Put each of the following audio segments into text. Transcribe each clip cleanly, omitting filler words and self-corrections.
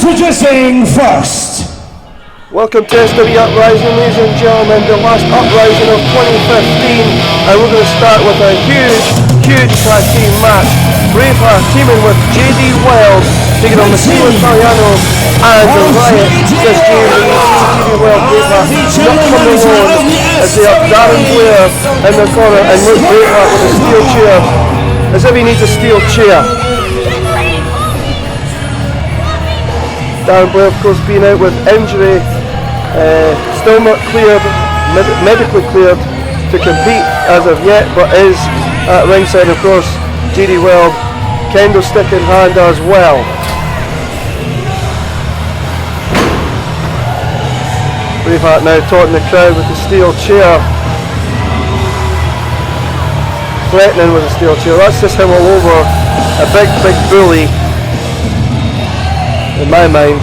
Introducing first. Welcome to SWE Uprising, ladies and gentlemen, the last Uprising of 2015, and we're going to start with a huge tag team match. Braveheart teaming with WILDE, taking on MASSIMO, ITALIANO and Riot. Chris James and WILDE, Braveheart not coming on as they have Darren Blair in the corner and Luke Braveheart with a steel chair, as if he needs a steel chair. Darren Blair, of course, being out with injury, still not cleared, medically cleared to compete as of yet, but is at ringside. Of course, WILDE, kendo stick in hand as well. Braveheart now taunting the crowd with the steel chair, threatening with a steel chair. That's just him all over, a big bully. In my mind,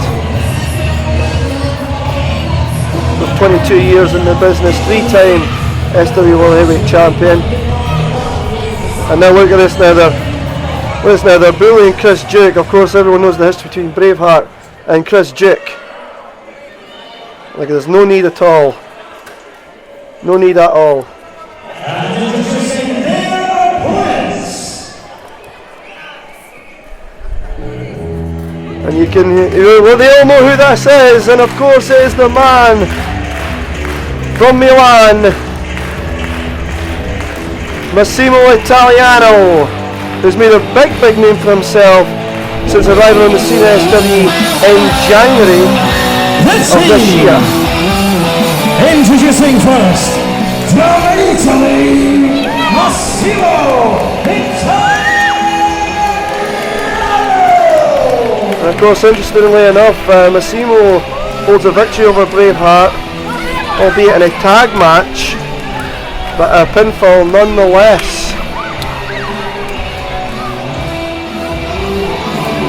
with 22 years in the business, 3-time SWE World Heavyweight Champion, and now look at this now. They're bullying Chris Duke. Of course, everyone knows the history between Braveheart and Chris Duke. Like, there's no need at all. No need at all. And you can, well, they all know who this is, and of course it is the man from Milan, Massimo Italiano, who's made a big name for himself since arriving on the scene at SWE in January of this year. Introducing first, from Italy, Massimo Italiano. And of course, interestingly enough, Massimo holds a victory over Braveheart, albeit in a tag match, but a pinfall nonetheless.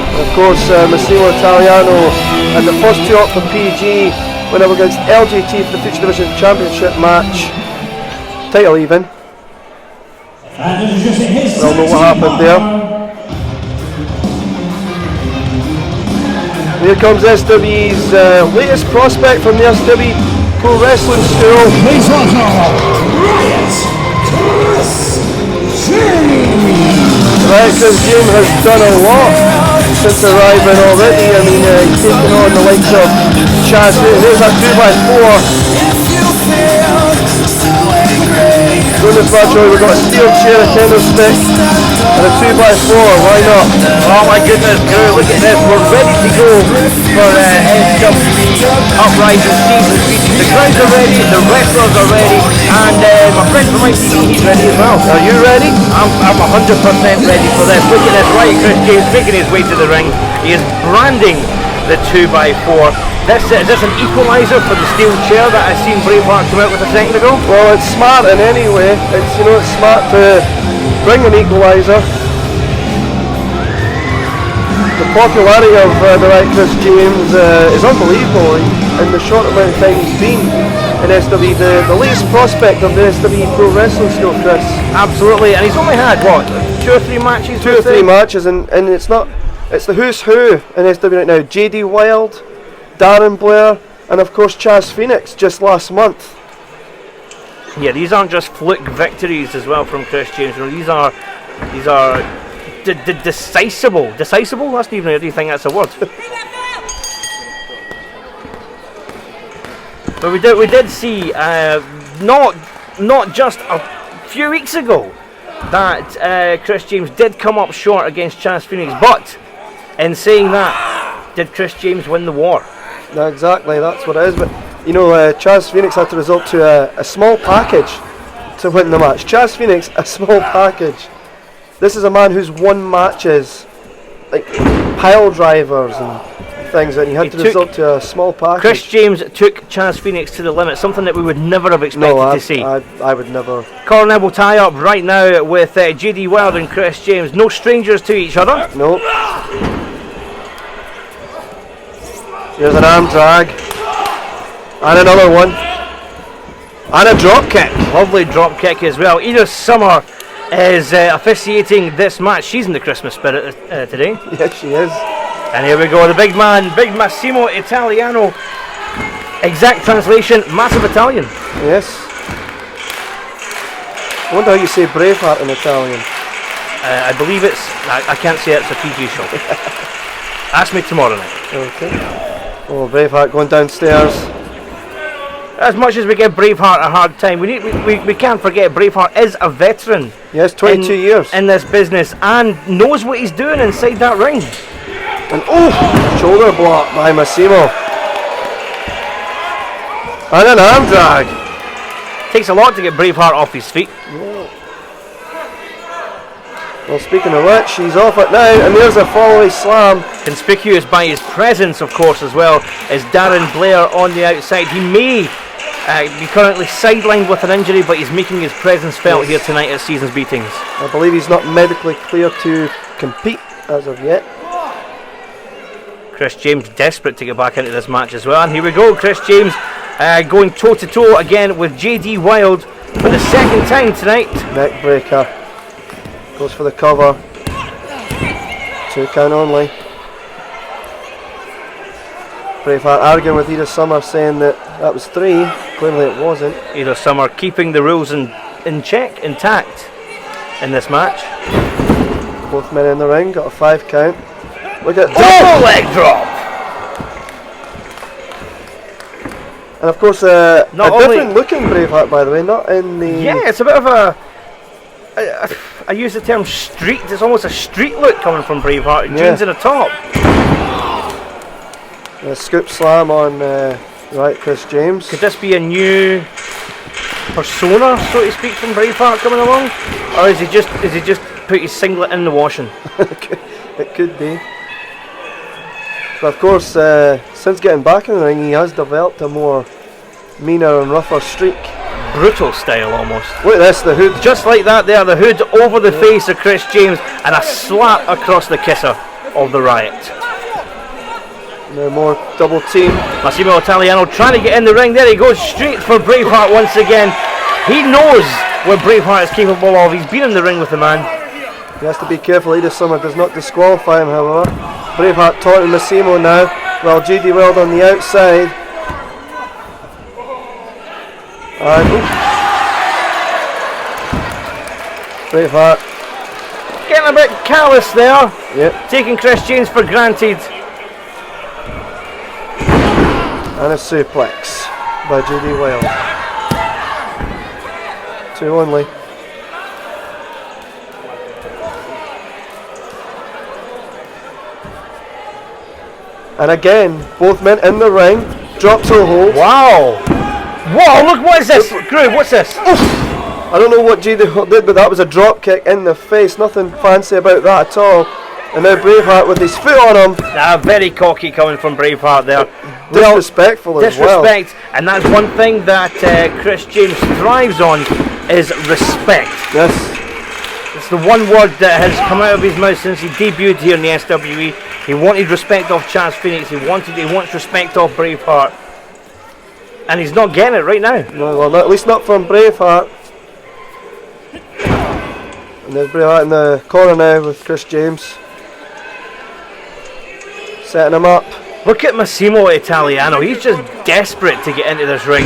And of course, Massimo Italiano and the first two up for PG went up against LJT for the Future Division Championship match, title even. We all know what happened there. Here comes SWE's latest prospect from the SWE Pro Wrestling School. Please welcome Riot Chris James. Right, Chris James has done a lot since arriving already. I mean, he's taken on the likes of Chaz. Here's that 2x4. In this match, we've got a steel chair, a kendo stick, and a 2x4. Why not? Oh my goodness, crew, look at this. We're ready to go for SWE Uprising Season 3. The crowds are ready, the wrestlers are ready, and my friend from ITV, he's ready as well. Are you ready? I'm 100% ready for this. Look at this, right, Chris James making his way to the ring. He is branding the 2x4. Is this an equaliser for the steel chair that I seen Braveheart come out with a second ago? Well, it's smart in any way. It's, you know, it's smart to bring an equaliser. The popularity of the right Chris James is unbelievable in the short amount of time he's been in SWE, the latest prospect of the SWE Pro Wrestling School, Chris. Absolutely, and he's only had, what, 2 or 3 matches? 2 or 3 matches, and it's the who's who in SWE right now. WILDE, Darren Blair, and of course Chaz Phoenix just last month. Yeah, these aren't just fluke victories as well from Chris James. You know, these are decisible. Decisible? That's not even. Do you think that's a word? But we did see not just a few weeks ago that Chris James did come up short against Chaz Phoenix, but in saying that, did Chris James win the war? No, exactly, that's what it is. But you know, Chaz Phoenix had to resort to a small package to win the match. Chaz Phoenix, a small package. This is a man who's won matches like pile drivers and things, and he had to resort to a small package. Chris James took Chaz Phoenix to the limit, something that we would never have expected to see. I would never. Collar and elbow tie up right now with WILDE and Chris James. No strangers to each other. No. Here's an arm drag. And another one. And a drop kick. Lovely drop kick as well. Edith Summer is officiating this match. She's in the Christmas spirit today. Yes, she is. And here we go, the big man, big Massimo Italiano. Exact translation, massive Italian. Yes. I wonder how you say Braveheart in Italian. I believe it's, I can't say it's a PG show. Ask me tomorrow night. Okay. Oh, Braveheart going downstairs. As much as we give Braveheart a hard time, we can't forget Braveheart is a veteran. Yes, 22 years. In this business and knows what he's doing inside that ring. And shoulder block by Massimo. And an arm drag. Takes a lot to get Braveheart off his feet. Yeah. Well, speaking of which, he's off it now, and there's a follow slam. Conspicuous by his presence, of course, as well, is Darren Blair on the outside. He may be currently sidelined with an injury, but he's making his presence felt here tonight at Seasons Beatings. I believe he's not medically cleared to compete as of yet. Chris James desperate to get back into this match as well. And here we go, Chris James going toe-to-toe again with JD Wilde for the second time tonight. Neck breaker. Goes for the cover. 2 count only. Braveheart arguing with Edith Summer, saying that was 3. Clearly it wasn't. Edith Summer keeping the rules in check, intact in this match. Both men in the ring, got a 5 count. Look at double leg drop. And of course, a different looking Braveheart, by the way, not in the... Yeah, it's a bit of a... I use the term street. It's almost a street look coming from Braveheart. Jeans in the top. A scoop slam on right, Chris James. Could this be a new persona, so to speak, from Braveheart coming along, or is he just put his singlet in the washing? It could be. But of course, since getting back in the ring, he has developed a more meaner and rougher streak. Brutal style almost. Look at this, the hood. Just like that there, the hood over the face of Chris James and a slap across the kisser of the Riot. Now more double team. Massimo Italiano trying to get in the ring. There he goes, straight for Braveheart once again. He knows what Braveheart is capable of. He's been in the ring with the man. He has to be careful. Edith Summer does not disqualify him, however. Braveheart taunting Massimo now, while JD Wilde on the outside. And Braveheart getting a bit callous there. Yep. Taking Chris James for granted. And a suplex by JD Wilde. 2 only. And again, both men in the ring. Drop toe hold. Wow! Whoa, look, what is this? Groove, what's this? I don't know what JD did, but that was a drop kick in the face. Nothing fancy about that at all. And now Braveheart with his foot on him. Very cocky coming from Braveheart there. Disrespectful as well. Disrespect, and that's one thing that Chris James thrives on, is respect. Yes. It's the one word that has come out of his mouth since he debuted here in the SWE. He wanted respect off Chaz Phoenix. He wants respect off Braveheart. And he's not getting it right now. No, well, at least not from Braveheart. And there's Braveheart in the corner now with Chris James. Setting him up. Look at Massimo Italiano. He's just desperate to get into this ring.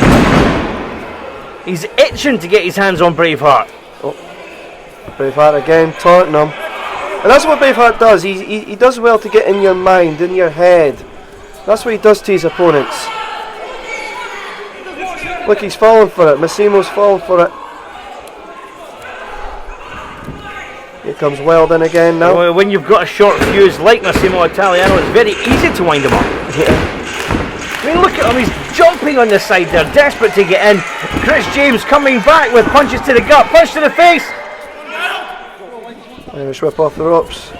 He's itching to get his hands on Braveheart. Oh. Braveheart again taunting him. And that's what Braveheart does. He does well to get in your mind, in your head. That's what he does to his opponents. Look, he's falling for it. Massimo's falling for it. Here comes Wilde in again now. Well, when you've got a short fuse like Massimo Italiano, it's very easy to wind him up. Yeah. I mean, look at him. He's jumping on the side there, desperate to get in. Chris James coming back with punches to the gut, punch to the face. Irish whip off the ropes.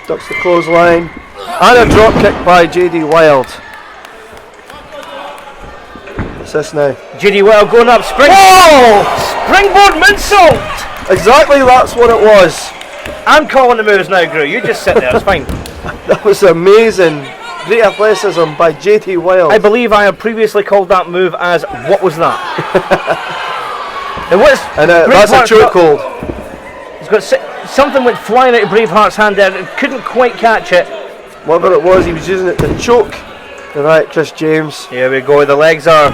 Ducks the clothesline. And a drop kick by JD Wilde. What's this now? JD Wilde going up, springboard moonsault! Exactly, that's what it was. I'm calling the moves now, Gru. You just sit there, it's fine. That was amazing. Great athleticism by JD Wilde. I believe I have previously called that move as, what was that? It was. And that's a chokehold. He's got something went flying out of Braveheart's hand there, couldn't quite catch it. Whatever it was, he was using it to choke. Alright, Chris James. Here we go, the legs are,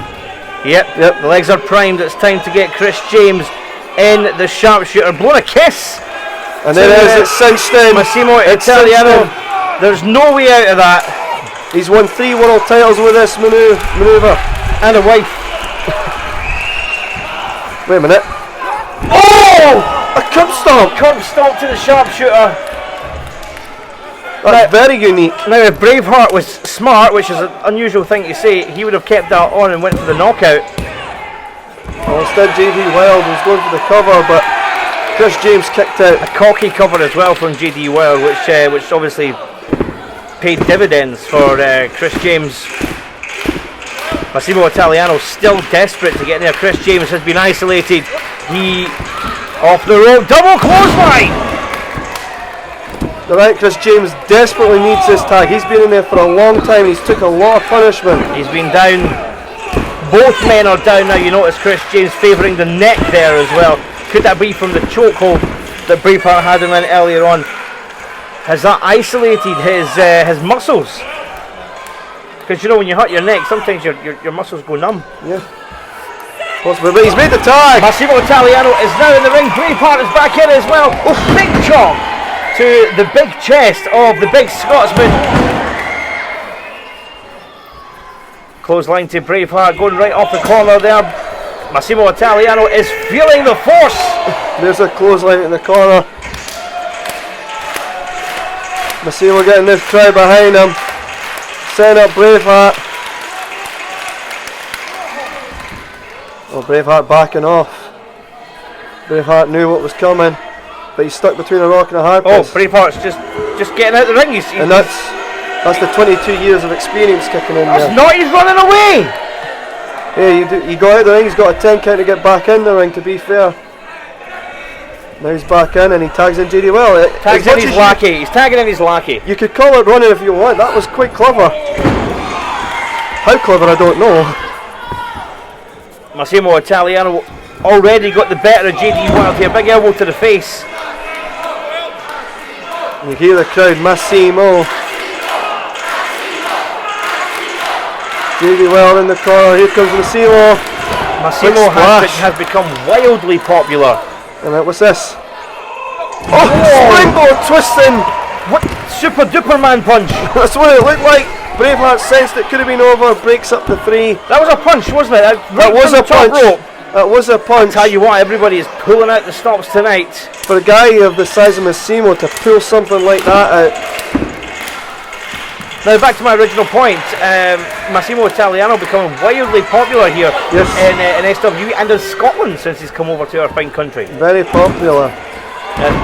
yep, the legs are primed. It's time to get Chris James in the sharpshooter. Blown a kiss. And there it is, it's cinched in. Massimo Italiano. There's no way out of that. He's won 3 world titles with this manoeuvre. And a wife. Wait a minute. Oh! A curb stomp! Curb stomp to the sharpshooter. That's very unique. Now, if Braveheart was smart, which is an unusual thing to say, he would have kept that on and went for the knockout. Well, instead, JD Wilde was going for the cover, but Chris James kicked out. A cocky cover as well from JD Wilde, which obviously paid dividends for Chris James. Massimo Italiano still desperate to get in there. Chris James has been isolated. He off the rope, double clothesline. Alright, Chris James desperately needs this tag. He's been in there for a long time. He's took a lot of punishment. He's been down. Both men are down now. You notice Chris James favouring the neck there as well. Could that be from the chokehold that Braveheart had him in earlier on? Has that isolated his muscles? Because you know when you hurt your neck, sometimes your muscles go numb. Yeah. Possibly, but he's made the tag. Massimo Italiano is now in the ring. Braveheart is back in as well. Oh, big chop to the big chest of the big Scotsman. Clothesline to Braveheart, going right off the corner there. Massimo Italiano is feeling the force. There's a clothesline in the corner. Massimo getting this crowd behind him. Setting up Braveheart. Oh, Braveheart backing off. Braveheart knew what was coming, but he's stuck between a rock and a hard place. Oh, Braveheart's just getting out the ring. And that's the 22 years of experience kicking in there. Not, he's running away. Yeah, he got out of the ring. He's got a 10 count to get back in the ring, to be fair. Now he's back in and he tags in JD Wilde. Tags in his lackey. He's tagging in his lackey. You could call it running if you want. That was quite clever. How clever, I don't know. Massimo Italiano already got the better of JD Wilde here. Big elbow to the face. You hear the crowd, Massimo. JD Wilde in the corner. Here comes Massimo. Massimo has become wildly popular. And what's this? Oh, springboard twisting! What super duper man punch? That's what it looked like. Braveheart sensed it could have been over. Breaks up the 3. That was a punch, wasn't it? That was a punch. That was a punch. I'll tell you what, everybody is pulling out the stops tonight. For a guy of the size of Massimo to pull something like that out. Now back to my original point, Massimo Italiano becoming wildly popular here in SWE and in Scotland since he's come over to our fine country. Very popular.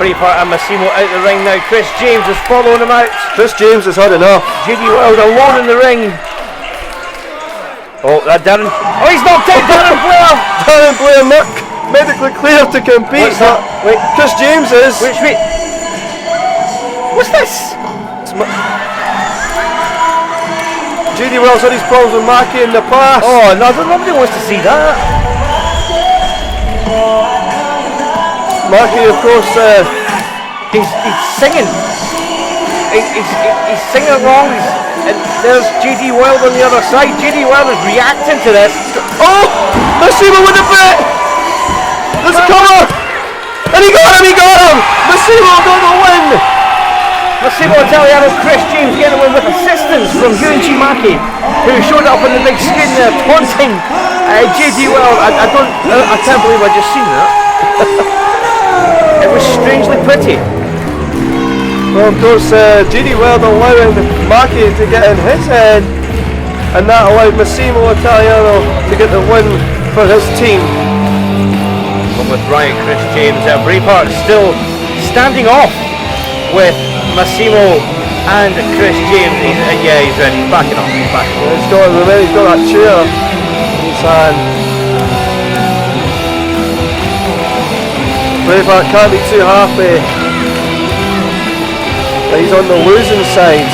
Braveheart and Massimo out the ring now. Chris James is following him out. Chris James has had enough. JD Wilde alone in the ring. Oh, that Darren. Oh, he's knocked out Darren Blair. Darren Blair not medically cleared to compete. What's that? Wait, Chris James is. Wait. What's this? JD Wilde's had his problems with Mackie in the past. Oh, no, nobody wants to see that. Mackie, of course, he's singing. He's singing along. And there's JD Wilde on the other side. JD Wilde is reacting to this. Oh! Massimo with the bit! There's a cover! And he got him! Massimo got the win! Massimo Italiano, Chris James getting away with assistance from Yuichi Maki, who showed up on the big screen there taunting JD Wilde. I can't believe I just seen that. It was strangely pretty. Well, of course, JD Wilde allowing Maki to get in his head, and that allowed Massimo Italiano to get the win for his team. One with Ryan, Chris James, Braveheart still standing off with Massimo and Chris James. He's ready. He's backing off. He's got that chair in his hand. Braveheart can't be too happy. He's on the losing side.